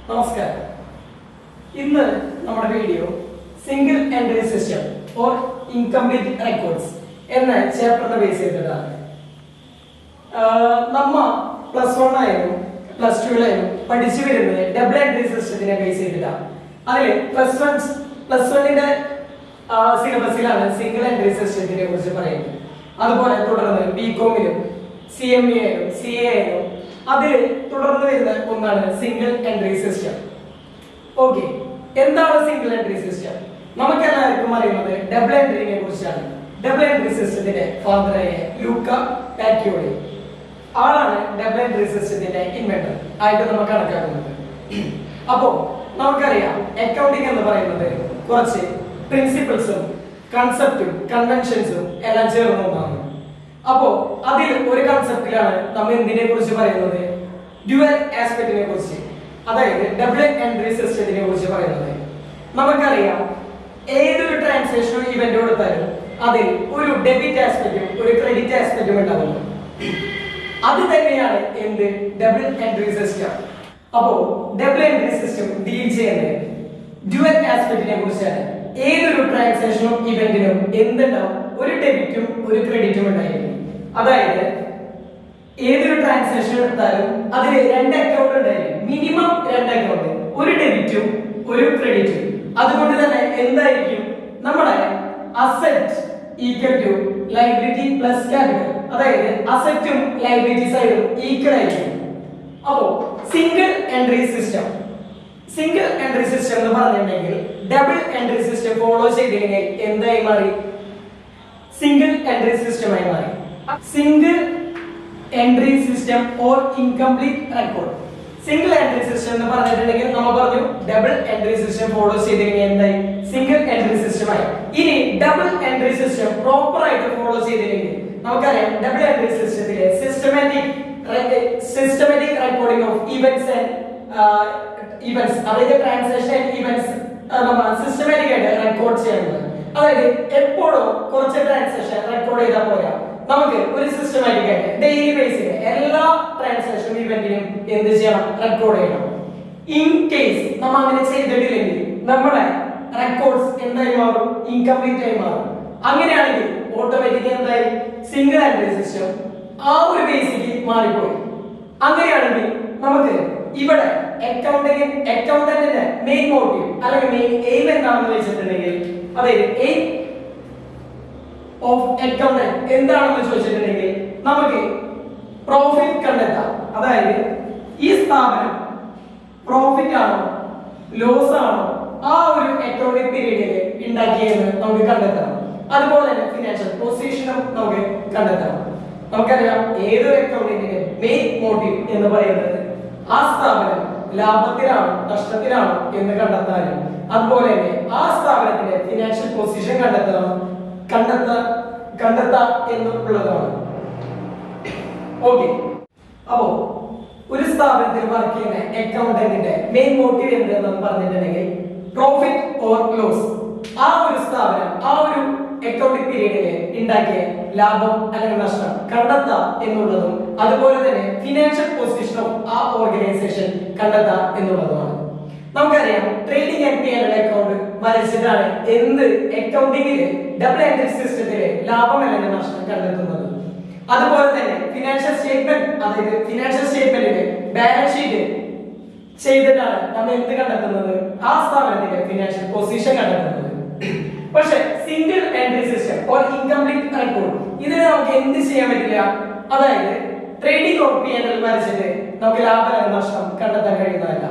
നമസ്കാരം. ഇന്ന് നമ്മുടെ video single entry system or incomplete records എന്ന ചാപ്റ്ററിനെ ബേസ് ചെയ്തിട്ടാണ്. നമ്മ +1 ആയാലും +2 ആയാലും പഠിച്ചു വരുന്നത് ഡബിൾ എൻട്രി സിസ്റ്റത്തിനെ ബേസ് ചെയ്തിട്ടാണ്. അതിൽ +1ന്റെ സിലബസിലാണ് സിംഗിൾ എൻട്രി സിസ്റ്റത്തിനെ കുറിച്ച് പറയുന്നത്. അതുപോലെ തുടർന്ന് ബികോമിലും CMA ആയാലും CA ആയാലും അതിൽ തുടർന്ന് വരുന്ന ഒന്നാണ് സിംഗിൾ എൻട്രി സിസ്റ്റം. ഓക്കെ, എന്താണ് സിംഗിൾ എൻട്രി സിസ്റ്റം? നമുക്ക് എല്ലാവർക്കും അറിയുന്നത് ഡബിൾ എൻട്രിനെ കുറിച്ചാണ്. ഡബിൾ എൻട്രി സിസ്റ്റത്തിന്റെ ഫാദറായ ലൂക്ക പാക്കിയോളി ആളാണ് ഡബിൾ എൻട്രി സിസ്റ്റത്തിന്റെ ഇൻവെന്റർ ആയിട്ട് നമുക്ക് കണക്കാക്കുന്നത്. അപ്പോ നമുക്കറിയാം അക്കൗണ്ടിങ് എന്ന് പറയുന്നത് കുറച്ച് പ്രിൻസിപ്പിൾസും കൺസെപ്റ്റും കൺവെൻഷൻസും എല്ലാം ചേർന്ന ഒന്നാണ്. അപ്പോ അതിൽ ഒരു കൺസെപ്റ്റിലാണ് നമ്മൾ എന്തിനെ കുറിച്ച് പറയുന്നത്? ഡ്യുവൽ ആസ്പെക്റ്റിനെ കുറിച്ച്, അതായത് ഡബിൾ എൻട്രി സിസ്റ്റത്തിനെ കുറിച്ച് പറയുന്നത്. നമുക്കറിയാം ഏതൊരു ട്രാൻസാക്ഷനോ ഇവന്റ് കൊടുത്താലും അതിൽ ഒരു ഡെബിറ്റ് ആസ്പെക്റ്റും ഒരു ക്രെഡിറ്റ് ആസ്പെക്റ്റും ഉണ്ടാവുന്നു. അത് തന്നെയാണ് എന്ത് ഡബിൾ എൻട്രി സിസ്റ്റം. അപ്പോ ഡബിൾ എൻട്രി സിസ്റ്റം ഡീൽ ചെയ്യുന്നത് ഡ്യുവൽ ആസ്പെക്റ്റിനെ കുറിച്ചാണ്. ഏതൊരു ട്രാൻസാക്ഷനും ഇവന്റിനും എന്തുണ്ടാവും? ഒരു ഡെബിറ്റും ഒരു ക്രെഡിറ്റും ഉണ്ടായിരിക്കും. അതായത് ഏതൊരു ട്രാൻസാക്ഷൻ എടുത്താലും അതിൽ രണ്ട് അക്കൗണ്ട് ഉണ്ടായിരിക്കും, മിനിമം രണ്ട് അക്കൗണ്ട്, ഒരു ഡെബിറ്റും ഒരു ക്രെഡിറ്റും. അതുകൊണ്ട് തന്നെ എന്തായിരിക്കും നമ്മുടെ asset equal to liability plus capital, അതായത് അസറ്റും ലയബിലിറ്റി സൈഡും ഈക്വൽ ആയിരിക്കും. അപ്പോ സിംഗിൾ എൻട്രി സിസ്റ്റം എന്ന് പറഞ്ഞിട്ടുണ്ടെങ്കിൽ ഡബിൾ എൻട്രി സിസ്റ്റം ഫോളോ ചെയ്തില്ലെങ്കിൽ എന്തായി മാറി? സിംഗിൾ എൻട്രി സിസ്റ്റമായി മാറി. Single entry system or incomplete record. Single entry system എന്ന് പറഞ്ഞിട്ടുണ്ടെങ്കിൽ നമ്മൾ പറഞ്ഞു ഡബിൾ എൻട്രി സിസ്റ്റം ഫോളോ ചെയ്തില്ലെങ്കിൽ എന്തായി? സിംഗിൾ എൻട്രി സിസ്റ്റമായി. ഇനി ഡബിൾ എൻട്രി സിസ്റ്റം പ്രോപ്പർ ആയിട്ട് ഫോളോ ചെയ്തില്ലെങ്കിൽ നമുക്കറിയാം ഡബിൾ എൻട്രി സിസ്റ്റത്തിലെ സിസ്റ്റമാറ്റിക് റെക്കോർഡിംഗ് ഓഫ് ഇവന്റ്സ് അതായത് ട്രാൻസാക്ഷൻ ഇവന്റ്സ് നമ്മൾ സിസ്റ്റമാറ്റിക് ആയിട്ട് റെക്കോർഡ് ചെയ്യുന്നത്. അതായത് എപ്പോഴും കുറച്ച് ട്രാൻസാക്ഷൻ റെക്കോർഡ് ചെയ്താൽ പോരാ, നമുക്ക് ഒരു സിസ്റ്റമാറ്റിക് ആയിട്ട് ഡെയിലി ബേസിൽ എല്ലാ ട്രാൻസാക്ഷൻ ഇവന്റിനും എന്ത് ചെയ്യണം? റെക്കോർഡ് ചെയ്യണം. ഇൻ കേസ് നമ്മൾ അങ്ങനെ ചെയ്തിട്ടില്ലെങ്കിൽ നമ്മുടെ റെക്കോർഡ്സ് എന്തായി മാറും? ഇൻകംപ്ലീറ്റ് ആയി മാറും. അങ്ങനെയാണെങ്കിൽ ഓട്ടോമാറ്റിക്കലി എന്തായി? സിംഗിൾ എൻട്രി സിസ്റ്റം ആ ഒരു ബേസിക്ക് മാറിപ്പോയി. അങ്ങനെയാണെങ്കിൽ നമുക്ക് ഇവിടെ അക്കൗണ്ടന്റിന്റെ മെയിൻ മോട്ടീവ് അല്ലെങ്കിൽ മെയിൻ എയിം എന്താണെന്ന് വെച്ചിട്ടുണ്ടെങ്കിൽ, അതായത് എയിം ഓഫ് അക്കൗണ്ടന്റ് എന്താണെന്ന് ചോദിച്ചിട്ടുണ്ടെങ്കിൽ നമുക്ക് പ്രോഫിറ്റ് കണ്ടെത്താം. അതായത് ഈ സ്ഥാപനം പ്രോഫിറ്റ് ആണോ ലോസ് ആണോ ആ ഒരു അക്കൗണ്ടിംഗ് പീരീഡിൽ ഉണ്ടാക്കിയെന്ന് നമുക്ക് കണ്ടെത്തണം. അതുപോലെ തന്നെ ഫിനാൻഷ്യൽ പൊസിഷനും നമുക്ക് കണ്ടെത്തണം. നമുക്കറിയാം ഏതൊരു അക്കൗണ്ടിന്റെ മെയിൻ മോട്ടീവ് എന്ന് പറയുന്നത് ആ സ്ഥാപനം ലാഭത്തിലാണോ നഷ്ടത്തിലാണോ എന്ന് കണ്ടെത്താനും അതുപോലെ തന്നെ ആ സ്ഥാപനത്തിന്റെ ഫിനാൻഷ്യൽ പൊസിഷൻ കണ്ടെത്താം എന്നുള്ളതാണ്. ഓക്കെ, അപ്പോ ഒരു സ്ഥാപനത്തിൽ വർക്ക് ചെയ്യുന്ന അക്കൗണ്ടന്റിന്റെ മെയിൻ മോട്ടീവ് എന്തെന്ന് പറഞ്ഞിട്ടുണ്ടെങ്കിൽ പ്രോഫിറ്റ് ഓർ ലോസ്, ആ ഒരു സ്ഥാപനം ആ ഒരു അക്കൗണ്ടിംഗ് പീരീഡില് ഉണ്ടാക്കിയ ലാഭം അല്ലെങ്കിൽ നഷ്ടം കണ്ടെത്താം എന്നുള്ളതും അതുപോലെ തന്നെ ഫിനാൻഷ്യൽ പൊസിഷൻ ഓഫ് ആ ഓർഗനൈസേഷൻ കണ്ടെത്താം എന്നുള്ളതുമാണ്. നമുക്കറിയാം ട്രേഡിംഗ് ആൻഡ് P&L അക്കൗണ്ട് വരച്ചിട്ടാണ് എന്ത് അക്കൗണ്ടിംഗില് ഡബിൾ എൻട്രി സിസ്റ്റത്തില് ലാഭം അല്ലെങ്കിൽ നഷ്ടം കണ്ടെത്തുന്നത്. അതുപോലെ തന്നെ ഫിനാൻഷ്യൽ സ്റ്റേറ്റ്മെന്റ്, അതായത് ഫിനാൻഷ്യൽ സ്റ്റേറ്റ്മെന്റില് ബാലൻസ് ഷീറ്റ് ചെയ്തിട്ടാണ് നമ്മൾ എന്ത് കണ്ടെത്തുന്നത്? ആ സ്ഥാപനത്തിന്റെ ഫിനാൻഷ്യൽ പൊസിഷൻ കണ്ടെത്തുന്നത്. പക്ഷെ single entry system or incomplete record ഇതിന് നമുക്ക് എന്ത് ചെയ്യാൻ പറ്റില്ല? അതായത് ട്രേഡിംഗ് ഓഫ് P&L വരച്ചിട്ട് നമുക്ക് ലാഭം അല്ലെങ്കിൽ നഷ്ടം കണ്ടെത്താൻ കഴിയുന്നതല്ല.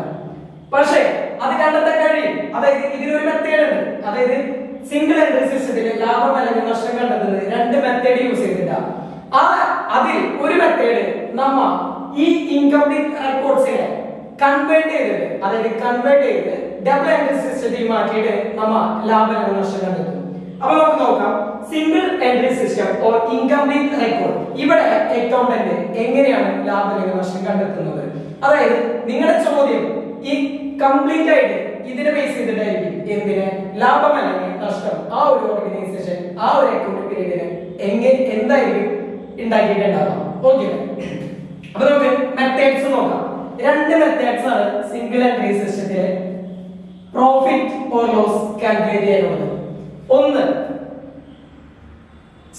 പക്ഷേ അത് കണ്ടെത്താൻ കഴിയും. അതായത് ഇതിനൊരു മെത്തേഡ് ഉണ്ട്. അതായത് സിംഗിൾ എൻട്രി സിസ്റ്റത്തിൽ ലാഭം അല്ലെങ്കിൽ നഷ്ടം കണ്ടെത്തുന്നത് രണ്ട് മെത്തേഡ് യൂസ് ചെയ്തിട്ടാണ്. അതിൽ ഒരു മെത്തേഡ് നമ്മ ഈ ഇൻകംപ്ലീറ്റ് റെക്കോർഡ്സിനെ കൺവേർട്ട് ചെയ്ത് ഡബിൾ എൻട്രി സിസ്റ്റത്തിൽ മാറ്റിയിട്ട് നമ്മ ലാഭം അല്ലെങ്കിൽ നഷ്ടം കണ്ടെത്തും. അപ്പൊ നമുക്ക് നോക്കാം single entry system or incomplete record. ഇവിടെ അക്കൗണ്ടന്റ് എങ്ങനെയാണ് ലാഭം അല്ലെങ്കിൽ നഷ്ടം കണ്ടെത്തുന്നത്? അതായത് നിങ്ങളുടെ ചോദ്യം ഈ കംപ്ലീറ്റ് ആയിട്ട് ഇതിനെ ബേസ് ചെയ്തിട്ടായിരിക്കും. എന്തിന്? ലാഭം അല്ലെങ്കിൽ നഷ്ടം ആ ഒരു ഓർഗനൈസേഷൻ ആ ഒരു അക്കൗണ്ട് പീരീഡിന് എന്തായിരിക്കും ഉണ്ടാക്കിയിട്ടുണ്ടാവാം. ഓക്കെ, അപ്പൊ നമുക്ക് മെത്തേഡ്സ് നോക്കാം. രണ്ട് മെത്തേഡ്സ് ആണ് സിംഗിൾ എൻട്രി സിസ്റ്റത്തിലെ പ്രോഫിറ്റ് ഓർ ലോസ് കാൽക്കുലേറ്റ് ചെയ്യാനുള്ളത്. ഒന്ന്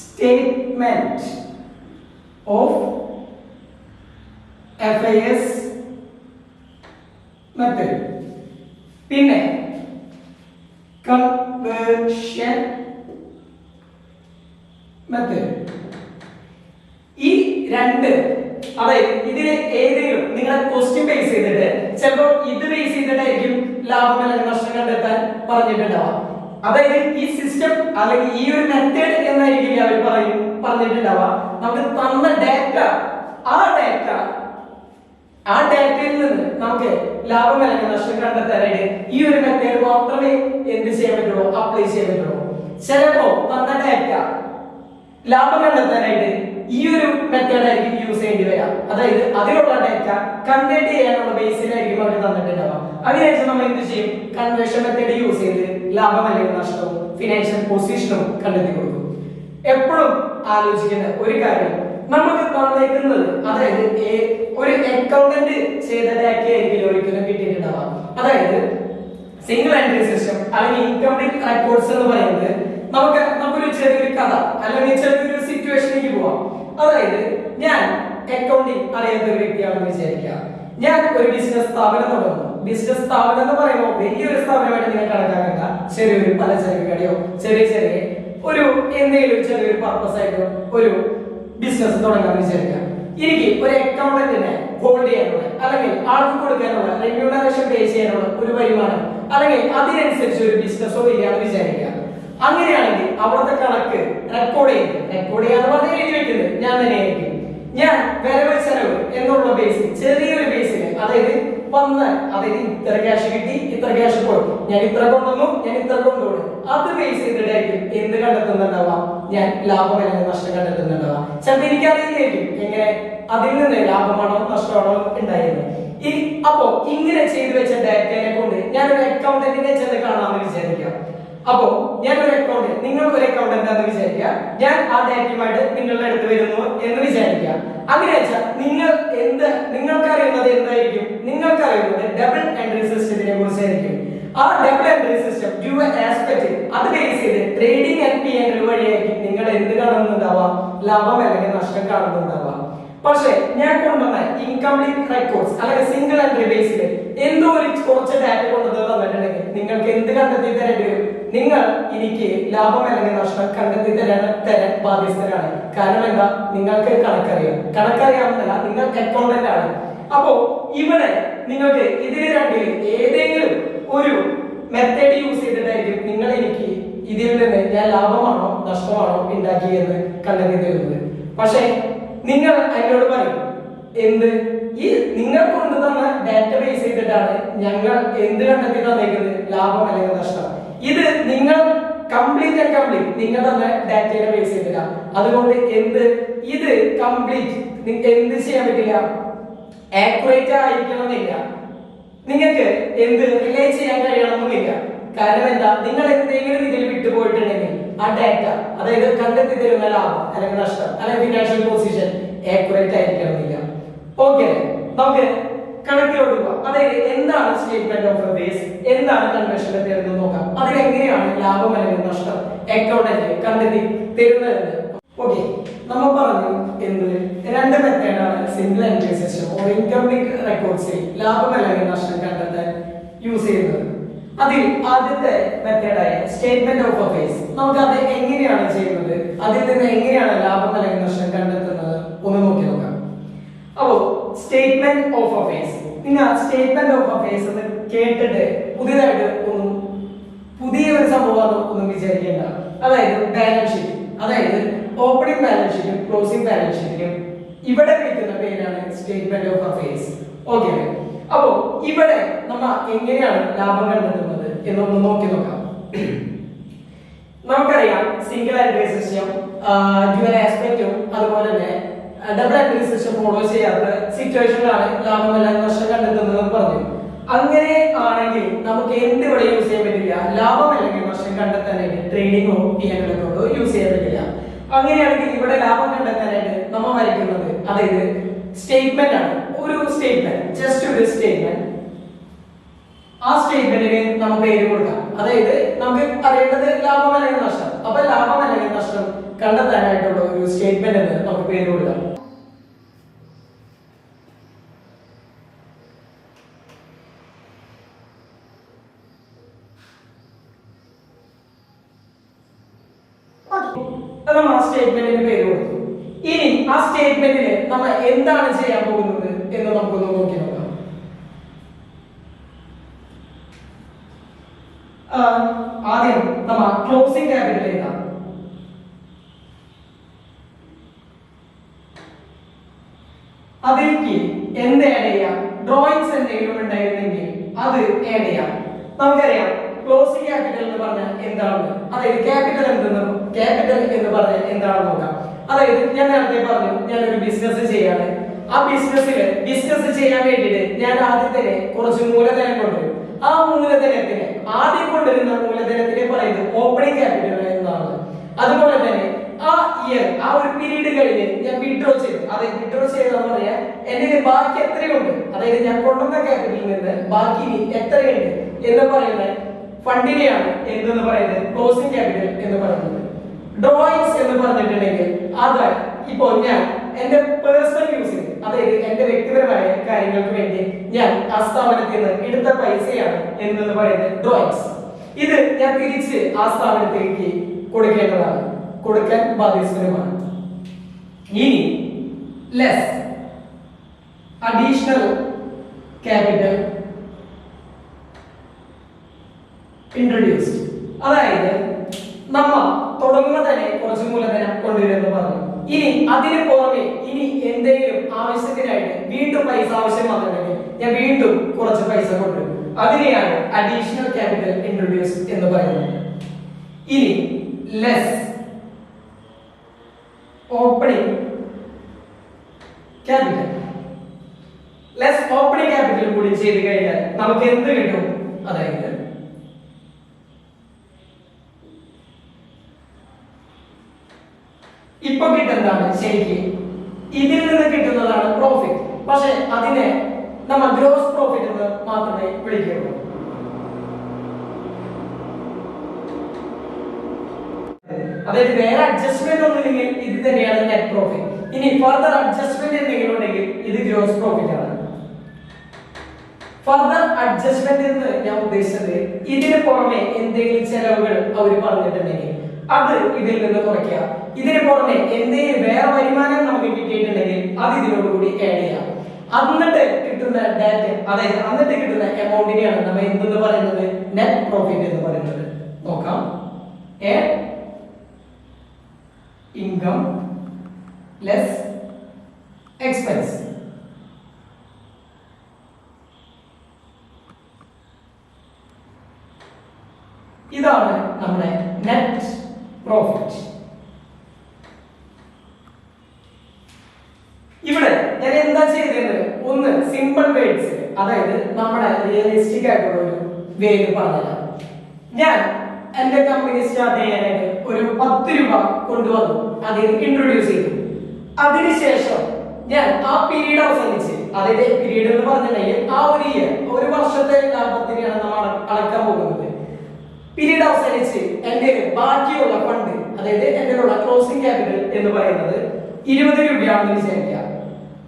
സ്റ്റേറ്റ്മെന്റ് ഓഫ് FAS മെത്തേഡ്, പിന്നെ കൺവേർഷൻ മെത്തേഡ്. ഈ രണ്ട്, അതായത് ഇതിലെ ഏതെങ്കിലും നിങ്ങളെ ക്വസ്റ്റ്യൻ ബേസ് ചെയ്തിട്ട് ചിലപ്പോൾ ഇത് ബേസ് ചെയ്തിട്ടായിരിക്കും ലാഭം അല്ലെങ്കിൽ നഷ്ടം കണ്ടെത്താൻ പറഞ്ഞിട്ടുണ്ടാവാം. അതായത് ഈ സിസ്റ്റം അല്ലെങ്കിൽ ഈ ഒരു മെത്തേഡ് എന്നായിരിക്കും അവർ പറഞ്ഞിട്ടുണ്ടാവാം. നമുക്ക് തന്ന ഡാറ്റ, ആ ഡാറ്റയിൽ നിന്ന് നമുക്ക് ലാഭം അല്ലെങ്കിൽ നഷ്ടം കണ്ടെത്താനായിട്ട് ഈ ഒരു മെത്തേഡ് മാത്രമേ എന്ത് ചെയ്യാൻ പറ്റുള്ളൂ, അപ്ലൈ ചെയ്യാൻ പറ്റുള്ളൂ. ചിലപ്പോ തന്ന ഡാറ്റ ലാഭം കണ്ടെത്താനായിട്ട് ഈ ഒരു മെത്തേഡ് ആയിരിക്കും യൂസ് ചെയ്യേണ്ടി വരാം. അതായത് അതിലുള്ള ഡാറ്റ കൺവേർട്ട് ചെയ്യാനുള്ള ബേസിലായിരിക്കും അവർ തന്നിട്ടുണ്ടാവുക. അതിനുശേഷം നമ്മൾ എന്ത് ചെയ്യും, കൺവേർഷൻ മെത്തേഡ് യൂസ് ചെയ്ത് ലാഭം അല്ലെങ്കിൽ നഷ്ടവും ഫിനാൻഷ്യൽ പൊസിഷനും കണ്ടെത്തി കൊടുക്കും. എപ്പോഴും ആലോചിക്കുന്ന ഒരു കാര്യം, നമുക്ക് തന്നേക്കുന്നത് അതായത് ഒരു അക്കൗണ്ടന്റ് ചെയ്ത ഡാറ്റ ആയിരിക്കും ഒരിക്കലും കിട്ടിയിട്ടുണ്ടാവുക. അതായത് സിംഗിൾ എൻട്രി സിസ്റ്റം അല്ലെങ്കിൽ ഇൻകംപ്ലീറ്റ് റെക്കോർഡ്സ് എന്ന് പറയുന്നത് നമുക്കൊരു ചെറിയൊരു കഥ അല്ലെങ്കിൽ ചെറിയൊരു സിറ്റുവേഷനിലേക്ക് പോവാം. അതായത് ഞാൻ അക്കൗണ്ടിങ് അറിയാത്ത ഒരു വ്യക്തിയാണെന്ന് വിചാരിക്കുക. ഞാൻ ഒരു ബിസിനസ് സ്ഥാപനം തുടങ്ങുന്നു. ബിസിനസ് സ്ഥാപനം എന്ന് പറയുമ്പോൾ വലിയൊരു സ്ഥാപനമായിട്ട് നിങ്ങൾ കണക്കാക്കണ്ട, ചെറിയൊരു പലചരക്ക് കടയോ ചെറിയ ഒരു എന്തെങ്കിലും ചെറിയൊരു പർപ്പസ് ആയിട്ട് ഒരു ബിസിനസ് തുടങ്ങാൻ വിചാരിക്കുക. എനിക്ക് ഒരു അക്കൗണ്ടന്റിനെ ഹോൾഡ് ചെയ്യാനുള്ള അല്ലെങ്കിൽ ആൾക്ക് കൊടുക്കാനുള്ള റെമ്യൂണറേഷൻ പേ ചെയ്യാനുള്ള ഒരു വരുമാനം അല്ലെങ്കിൽ അതിനനുസരിച്ച് ഒരു ബിസിനസ്സോ ഇല്ലാന്ന് വിചാരിക്കുക. അങ്ങനെയാണെങ്കിൽ അവിടുത്തെ കണക്ക് റെക്കോർഡ് ചെയ്യാന്ന് പറഞ്ഞാൽ എഴുതി വെക്കുന്നത് ഞാൻ തന്നെയായിരിക്കും. ഞാൻ വരവ് ചെലവ് എന്നുള്ള ബേസിൽ ചെറിയൊരു ബേസിൽ, അതായത് അതായത് ഇത്ര ക്യാഷ് കിട്ടി, ഇത്ര ക്യാഷ് പോയി, ഞാൻ ഇത്ര കൊണ്ടുവന്നു, ഞാൻ ഇത്ര കൊണ്ടുപോകും, അത് ബേസ് ചെയ്തിട്ടായിരിക്കും എന്ത് കണ്ടെത്തുന്നുണ്ടാവാം, ഞാൻ ലാഭം അല്ലെങ്കിൽ നഷ്ടം കണ്ടെത്തുന്നുണ്ടാവാം. ചിലപ്പോൾ എനിക്കറിയില്ലായിരിക്കും എങ്ങനെ അതിൽ നിന്ന് ലാഭമാണോ നഷ്ടമാണോ ഉണ്ടായിരുന്നു. അപ്പോ ഇങ്ങനെ ചെയ്തു വെച്ച ഡാറ്റയെ കൊണ്ട് ഞാൻ ഒരു അക്കൗണ്ടന്റിനെ ചെന്ന് കാണാമെന്ന് വിചാരിക്കാം. അപ്പോ ഞാൻ ഒരു അക്കൗണ്ടന്റ്, നിങ്ങൾ ഒരു അക്കൗണ്ടന്റ് ആണെന്ന് വിചാരിക്കുക. ഞാൻ ആ ഡാറ്റയുമായിട്ട് നിങ്ങളുടെ അടുത്ത് വരുന്നു എന്ന് വിചാരിക്കുക. അങ്ങനെ വെച്ചാൽ നിങ്ങൾക്ക് അറിയുന്നത് എന്തായിരിക്കും, നിങ്ങൾക്ക് അറിയുന്നത് ഡബിൾ എൻട്രി സിസ്റ്റത്തിനെ കുറിച്ചായിരിക്കും. ആ ഡബിൾ എൻട്രി സിസ്റ്റം ആസ്പെക്ട് അത് ബേസ് ചെയ്ത് ട്രേഡിംഗ് ആൻഡ് P&L വഴിയായിരിക്കും നിങ്ങൾ എന്ത് കാണുന്നുണ്ടാവാം, ലാഭം അല്ലെങ്കിൽ നഷ്ടം കാണുന്നുണ്ടാവാം. പക്ഷേ ഞാൻ കൊണ്ടുവന്ന ഇൻകംപ്ലീറ്റ് റെക്കോർഡ്സ് അല്ലെങ്കിൽ സിംഗിൾ എൻട്രി ബേസിൽ എന്തോ ഒരു കുറച്ച് ഡാറ്റ കൊണ്ടുവന്ന് തന്നിട്ടുണ്ടെങ്കിൽ നിങ്ങൾക്ക് എന്ത് കണ്ടെത്തി തരേണ്ടി വരും, നിങ്ങൾ എനിക്ക് ലാഭം അല്ലെങ്കിൽ നഷ്ടം കണ്ടെത്തി തരാൻ ബാധ്യസ്ഥരാണ്. കാരണം എന്താ, നിങ്ങൾക്ക് കണക്കറിയാമെന്നല്ല, നിങ്ങൾ അക്കൗണ്ടന്റ് ആണ്. അപ്പോ ഇവിടെ നിങ്ങൾക്ക് ഇതിന് രണ്ടിൽ ഏതെങ്കിലും ഒരു മെത്തേഡ് യൂസ് ചെയ്തിട്ടായിരിക്കും നിങ്ങൾ എനിക്ക് ഇതിൽ നിന്ന് ഞാൻ ലാഭമാണോ നഷ്ടമാണോ ഉണ്ടാക്കിയെന്ന് കണ്ടെത്തി തരുന്നത്. പക്ഷേ നിങ്ങൾ എന്നോട് പറയും എന്ത്, ഈ നിങ്ങൾ കൊണ്ടുതന്ന ഡാറ്റ ബേസ് ചെയ്തിട്ടാണ് ഞങ്ങൾ എന്ത് കണ്ടെത്തി തന്നേക്കുന്നത്, ലാഭം അല്ലെങ്കിൽ നഷ്ടം. ഇത് നിങ്ങൾ കംപ്ലീറ്റ് നിങ്ങൾ തന്ന ഡാറ്റയെ ബേസ് ചെയ്തില്ല. അതുകൊണ്ട് ഇത് കംപ്ലീറ്റ് എന്ത് ചെയ്യാൻ പറ്റില്ല, ആക്യുറേറ്റ് ആയിരിക്കണമെന്നില്ല, നിങ്ങൾക്ക് റിലേ ചെയ്യാൻ കഴിയണമെന്നില്ല. കാരണം എന്താ, നിങ്ങൾ എന്തെങ്കിലും ഇതിൽ വിട്ടുപോയിട്ടുണ്ടെങ്കിൽ ആ ഡാറ്റ, അതായത് കണ്ടെത്തി തരുന്ന ലാഭം അല്ലെങ്കിൽ നഷ്ടം അല്ലെങ്കിൽ ഫിനാൻഷ്യൽ പൊസിഷൻ ആക്യുറേറ്റ് ആയിരിക്കണമെന്നില്ല. ഓക്കെ, നമുക്ക് കണക്കിലോട്ട് പോകാം. അതായത് എന്താണ് സ്റ്റേറ്റ്മെന്റ് ഓഫ് ഫേസ്, എന്താണ് കൺവേർഷൻ മെത്തേഡ് എന്ന് നോക്കാം. അതിലെങ്ങനെയാണ് ലാഭം അല്ലെങ്കിൽ നഷ്ടം അക്കൗണ്ടന്റ് കണ്ടെത്തി തരുന്നത്. ഓക്കെ, നമ്മൾ പറഞ്ഞു രണ്ട് മെത്തേഡാണ് single entry system or incomplete റെക്കോർഡ്സിൽ ലാഭം അല്ലെങ്കിൽ നഷ്ടം കണ്ടെത്താൻ യൂസ് ചെയ്യുന്നത്. അതിൽ ആദ്യത്തെ മെത്തേഡായ സ്റ്റേറ്റ്മെന്റ് ഓഫ് ഫേസ്, നമുക്ക് അത് എങ്ങനെയാണ് ചെയ്യുന്നത്, അതിൽ നിന്ന് എങ്ങനെയാണ് ലാഭം അല്ലെങ്കിൽ നഷ്ടം കണ്ടെത്തുന്നത് ഒന്ന് നോക്കി നോക്കാം. അപ്പോ സ്റ്റേറ്റ്മെന്റ് ഓഫ് ഫേസ്, നിങ്ങൾ സ്റ്റേറ്റ്മെന്റ് ഓഫ് ഫേസ് എന്ന് കേട്ടിട്ട് പുതിയതായിട്ട് പുതിയൊരു സംഭവം ഒന്നും വിചാരിക്കേണ്ട. അതായത് ബാലൻസ് ഷീറ്റ്, അതായത് ഓപ്പണിംഗ് ബാലൻസ് ഷീറ്റും ക്ലോസിംഗ് ബാലൻസ് ഷീറ്റിനും ഇവിടെ വിളിക്കുന്ന പേരാണ് സ്റ്റേറ്റ്മെന്റ് ഓഫ് ഫേസ്. ഓക്കെ, അപ്പോ ഇവിടെ നമ്മ എങ്ങനെയാണ് ലാഭം കണ്ടെത്തുന്നത് എന്നൊന്ന് നോക്കി നോക്കാം. നമുക്കറിയാം സിംഗിൾ എൻട്രി സിസ്റ്റം ഡ്യുവൽ ആസ്പെക്റ്റും അതുപോലെ തന്നെ ഡബിൾ എൻട്രി സിസ്റ്റം ഫോളോ ചെയ്യാത്ത സിറ്റുവേഷനിലാണ് ലാഭം അല്ലെങ്കിൽ നഷ്ടം കണ്ടെത്തുന്നത് പറഞ്ഞു. അങ്ങനെ ആണെങ്കിൽ നമുക്ക് എന്ത് ഇവിടെ യൂസ് ചെയ്യാൻ പറ്റില്ല, ലാഭം അല്ലെങ്കിൽ നഷ്ടം കണ്ടെത്താനായിട്ട് ട്രേഡിങ്ങോ P&L യൂസ് ചെയ്യാൻ പറ്റില്ല. അങ്ങനെയാണെങ്കിൽ ഇവിടെ ലാഭം കണ്ടെത്താനായിട്ട് നമ്മൾ വരയ്ക്കുന്നത് അതായത് സ്റ്റേറ്റ്മെന്റ് ആണ്. ഒരു സ്റ്റേറ്റ്മെന്റ്, ജസ്റ്റ് ഒരു സ്റ്റേറ്റ്മെന്റ്, ആ സ്റ്റേറ്റ്മെന്റിന് നമുക്ക് പേര് കൊടുക്കാം. അതായത് നമുക്ക് അറിയേണ്ടത് ലാഭം അല്ലെങ്കിൽ നഷ്ടം. അപ്പൊ ലാഭം അല്ലെങ്കിൽ നഷ്ടം കണ്ടെത്താനായിട്ടുള്ള ഒരു സ്റ്റേറ്റ്മെന്റ് എന്ന് നമുക്ക് പേര് കൊടുക്കാം. നമ്മൾ ആ സ്റ്റേറ്റ്മെന്റിന് പേര് കൊടുത്തു. ഇനി ആ സ്റ്റേറ്റ്മെന്റിന് നമ്മൾ എന്താണ് ചെയ്യാൻ പോകുന്നത് എന്ന് നമുക്കൊന്ന് നോക്കി നോക്കാം. ആദ്യം നമ്മൾ ക്ലോസിംഗ് ക്യാപിറ്റൽ എഴുതാം. അതിലേക്ക് എന്ത് ആഡ് ചെയ്യാം? ഡ്രോയിങ്സ് എന്തെങ്കിലും ഉണ്ടായിരുന്നെങ്കിൽ അത് ആഡ് ചെയ്യാം. നമുക്കറിയാം ക്ലോസിംഗ് ക്യാപിറ്റൽ എന്ന് പറഞ്ഞാൽ എന്താണ്, അതായത് ക്യാപിറ്റൽ എന്ന് പറഞ്ഞാൽ എന്താണെന്ന് നോക്കാം. അതായത് ഞാൻ നേരത്തെ പറഞ്ഞു ഞാൻ ഒരു ബിസിനസ് ചെയ്യാണ്. ആ ബിസിനസ് ചെയ്യാൻ വേണ്ടിയിട്ട് ഞാൻ ആദ്യം തന്നെ കുറച്ച് മൂലധനം കൊണ്ടുവരും. ആ മൂലധനത്തിന് ആദ്യം കൊണ്ടുവരുന്ന മൂലധനത്തിനെ പറയുന്നത് ഓപ്പണിംഗ് ക്യാപിറ്റൽ എന്നാണ്. അതുപോലെ തന്നെ ആ ഇയർ, ആ ഒരു പീരീഡ് കഴിഞ്ഞ് ഞാൻ വിഡ്രോ ചെയ്തു. അതായത് വിഡ്രോ ചെയ്തെന്ന് പറയാൻ എന്റെ ബാക്കി എത്രയുണ്ട്, അതായത് ഞാൻ കൊണ്ടുവന്ന ക്യാപിറ്റലിൽ നിന്ന് ബാക്കി എത്രയുണ്ട് എന്ന് പറയുന്ന ഫണ്ടിനെയാണ് എന്തെന്ന് പറയുന്നത് ക്ലോസിംഗ് ക്യാപിറ്റൽ എന്ന് പറയുന്നത്. ഡ്രോയിങ്സ് എന്ന് പറഞ്ഞിട്ടുണ്ടെങ്കിൽ അത് ഇപ്പോ ഞാൻ എന്റെ പേഴ്സണൽ യൂസിന്, അതായത് എന്റെ വ്യക്തിപരമായ കാര്യങ്ങൾക്ക് വേണ്ടി ഞാൻ ആ സ്ഥാപനത്തിൽ നിന്ന് എടുത്ത പൈസയാണ് എന്തെന്ന് പറയുന്നത് ഡ്രോയിങ്സ്. ഇത് ഞാൻ തിരിച്ച് ആ സ്ഥാപനത്തിലേക്ക് കൊടുക്കേണ്ടതാണ്, കൊടുക്കാൻ ബാധ്യസ്ഥമാണ്. ഇനി ലെസ് അഡീഷണൽ ക്യാപിറ്റൽ ഇൻട്രൊഡ്യൂസ്ഡ്, അതായത് നമ്മ തുടങ്ങുമ്പോൾ തന്നെ കുറച്ച് മൂലധനം കൊണ്ടുവരുമെന്ന് പറഞ്ഞു. ഇനി അതിന് പുറമെ ഇനി എന്തെങ്കിലും ആവശ്യത്തിനായിട്ട് വീണ്ടും പൈസ ആവശ്യം വന്നിട്ടുണ്ടെങ്കിൽ ഞാൻ വീണ്ടും കുറച്ച് പൈസ കൊണ്ടുവരും. അതിനെയാണ് അഡീഷണൽ ക്യാപിറ്റൽ ഇൻട്രൊഡ്യൂസ് എന്ന് പറയുന്നത്. ഇനി less opening capital, less opening capital കൂടി ചെയ്ത് കഴിഞ്ഞാൽ നമുക്ക് എന്ത് കിട്ടും? അതായത് ഇപ്പൊ കിട്ടുന്നതാണ് ശരിക്കും ഇതിൽ നിന്ന് കിട്ടുന്നതാണ് പ്രോഫിറ്റ്. പക്ഷെ അതിനെ നമ്മൾ ഗ്രോസ് പ്രോഫിറ്റ് എന്ന് മാത്രമേ വിളിക്കുള്ളൂ. അതായത് വേറെ അഡ്ജസ്റ്റ്മെന്റ് ഒന്നുമില്ലെങ്കിൽ ഇത് തന്നെയാണ് നെറ്റ് പ്രോഫിറ്റ്. ഇനി ഫർദർ അഡ്ജസ്റ്റ്മെന്റ് എന്തെങ്കിലും ഉണ്ടെങ്കിൽ ഇത് ഗ്രോസ് പ്രോഫിറ്റ് ആണ്. ഫർദർ അഡ്ജസ്റ്റ്മെന്റ് എന്ന് ഞാൻ ഉദ്ദേശിച്ചത് ഇതിന് പുറമെ എന്തെങ്കിലും ചെലവുകൾ അവർ പറഞ്ഞിട്ടുണ്ടെങ്കിൽ അത് ഇതിൽ നിന്ന് കുറയ്ക്കുക. ഇതിന് പുറമെ എന്തെങ്കിലും വേറെ വരുമാനം നമുക്ക് കിട്ടിയിട്ടുണ്ടെങ്കിൽ അത് ഇതിനോടുകൂടി ആഡ് ചെയ്യാം. എന്നിട്ട് കിട്ടുന്ന ഡാറ്റ, അതായത് എന്നിട്ട് കിട്ടുന്ന എമൗണ്ടിനെയാണ് നമ്മൾ എന്തെന്ന് പറയുന്നത് നെറ്റ് പ്രോഫിറ്റ് എന്ന് പറയുന്നത്. നോക്കാം. Income less expense. ഇതാണ് നമ്മുടെ നെറ്റ് പ്രോഫിറ്റ്. ഇവിടെ ഞാൻ എന്താ ചെയ്തത്? ഒന്ന് സിമ്പിൾ വേർഡ്സ്, അതായത് നമ്മുടെ റിയലിസ്റ്റിക് ആയിട്ടുള്ള ഒരു വേര് പറഞ്ഞുതരാം. ഞാൻ എന്റെ കമ്പനി സ്റ്റാർട്ട് ചെയ്യാനായിട്ട് ഒരു 10 രൂപ കൊണ്ടുവന്നു, അതിന് ഇൻട്രൊഡ്യൂസ് ചെയ്തു. അതിനുശേഷം ഞാൻ ആ പീരീഡ് അവസാനിച്ച്, അതായത് പീരീഡ് എന്ന് പറഞ്ഞിട്ടുണ്ടെങ്കിൽ ആ ഒരു ഇയർ, ഒരു വർഷത്തെ ലാഭത്തിനെയാണ് നമ്മൾ അളക്കാൻ പോകുന്നത്. പീരീഡ് അവസാനിച്ച് എന്റെ ബാക്കിയുള്ള ഫണ്ട്, അതായത് എന്റെ ക്ലോസിംഗ് ക്യാപിറ്റൽ എന്ന് പറയുന്നത് 20 രൂപയാണെന്ന് വിചാരിക്കുക.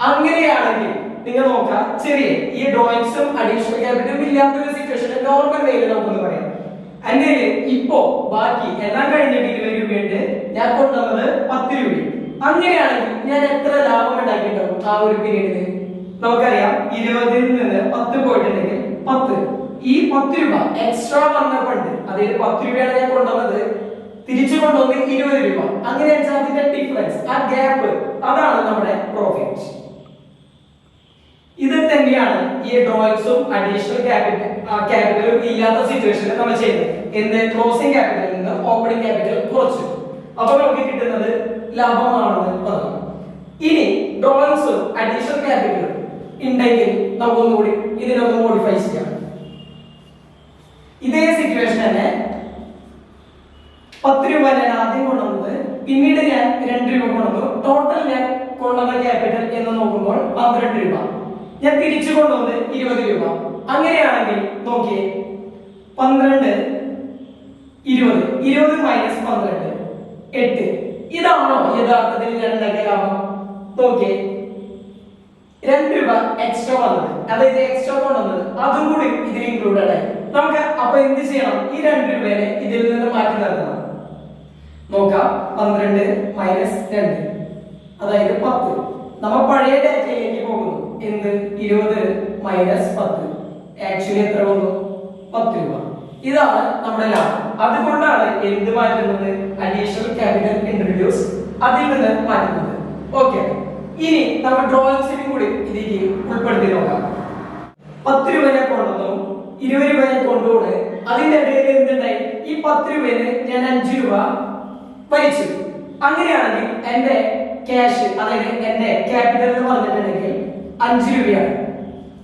അങ്ങനെയാണെങ്കിൽ നിങ്ങൾ നോക്കാം, ചെറിയ ഈ ഡ്രോയിങ്സും അഡീഷണൽ ക്യാപിറ്റലും ഇല്ലാത്തൊരു സിറ്റുവേഷനിൽ നോർമൽ വേയിൽ നമുക്കൊന്ന് പറയാം. എന്റെ ഇപ്പോ ബാക്കി എല്ലാം കഴിഞ്ഞിട്ട് 20 രൂപയുണ്ട്, ഞാൻ കൊണ്ടുവന്നത് 10 രൂപ. അങ്ങനെയാണെങ്കിൽ ഞാൻ എത്ര ലാഭം ഉണ്ടാക്കിയിട്ടുണ്ടാവും ആ ഒരു പീരീഡിന്? നമുക്കറിയാം 20ൽ നിന്ന് 10 പോയിട്ടുണ്ടെങ്കിൽ 10. ഈ 10 രൂപ എക്സ്ട്രാ വന്ന ഫണ്ട്, അതായത് 10 രൂപയാണ് ഞാൻ കൊണ്ടുവന്നത്, തിരിച്ചു കൊണ്ടുവന്ന് 20 രൂപ. അങ്ങനെ അതിന്റെ ഡിഫറൻസ്, ആ ഗ്യാപ്പ്, അതാണ് നമ്മുടെ പ്രോഫിറ്റ്. ഇത് തന്നെയാണ് ഈ ഡ്രോയിങ്സും അഡീഷണൽ ക്യാപിറ്റലും ഇല്ലാത്ത സിറ്റുവേഷനിൽ നമ്മൾ ചെയ്യുന്നത്. എന്ത്? ക്ലോസിംഗ് ക്യാപിറ്റലിൽ നിന്ന് ഓപ്പണിംഗ് ക്യാപിറ്റൽ കുറച്ചു, അപ്പൊ നമുക്ക് കിട്ടുന്നത് ലാഭമാണെന്ന് പറഞ്ഞു. ഇനി ഡ്രോയിങ്സും അഡീഷണൽ ക്യാപിറ്റലും ഉണ്ടെങ്കിൽ നമുക്കൊന്നുകൂടി ഇതിനൊന്ന് മോഡിഫൈ ചെയ്യാം. ഇതേ സിറ്റുവേഷൻ തന്നെ 10 രൂപ ഞാൻ ആദ്യം കൊണ്ടുവന്നത്, പിന്നീട് ഞാൻ 2 രൂപ കൊണ്ടുവന്നു. ടോട്ടൽ ഞാൻ കൊണ്ടുവന്ന ക്യാപിറ്റൽ എന്ന് നോക്കുമ്പോൾ 12 രൂപ. ഞാൻ തിരിച്ചു കൊണ്ടുവന്ന് 20 രൂപ. അങ്ങനെയാണെങ്കിൽ നോക്കിയേ, 12 20 20 മൈനസ് 12 8. ഇതാണോ യഥാർത്ഥത്തിൽ രണ്ടക്ക ലാഭം? നോക്കിയേ, 2 രൂപ എക്സ്ട്രാ വന്നത്, അതായത് എക്സ്ട്രാ കൊണ്ടുവന്നത് അതും കൂടി ഇതിൽ ഇൻക്ലൂഡഡ് ആയി. നമുക്ക് അപ്പൊ എന്ത് ചെയ്യണം? ഈ 2 രൂപയെ ഇതിൽ നിന്ന് മാറ്റി നിർത്തണം. നോക്കാം, 12 മൈനസ് 2 അതായത് 10. നമ്മൾ പഴയ ഡാറ്റയിലേക്ക് പോകുന്നു. എന്ത്? 20 മൈനസ് 10 ആക്ച്വലി എത്ര വന്നു? 10 രൂപ. ഇതാണ് നമ്മുടെ ലാഭം. അതുകൊണ്ടാണ് എന്ത് മാറ്റുന്നത്? അഡീഷണൽ ക്യാപിറ്റൽ ഇൻട്രൊഡ്യൂസ് അതിൽ നിന്ന് മാറ്റുന്നത്. ഓക്കെ, ഇനി നമ്മൾ ഡ്രോയിങ്സിനും കൂടി ഇതിലേക്ക് ഉൾപ്പെടുത്തി നോക്കാം. 10 രൂപയെ കൊണ്ടുവന്നു, 20 രൂപയെ കൊണ്ടുപോണ്. അതിന്റെ ഇടയിൽ എന്തുണ്ടായി? ഈ 10 രൂപയിൽ ഞാൻ 5 രൂപ വലിച്ചു. അങ്ങനെയാണെങ്കിൽ എന്റെ ക്യാഷ്, അതായത് എന്റെ ക്യാപിറ്റൽ എന്ന് പറഞ്ഞിട്ടുണ്ടെങ്കിൽ 5 രൂപയാണ്.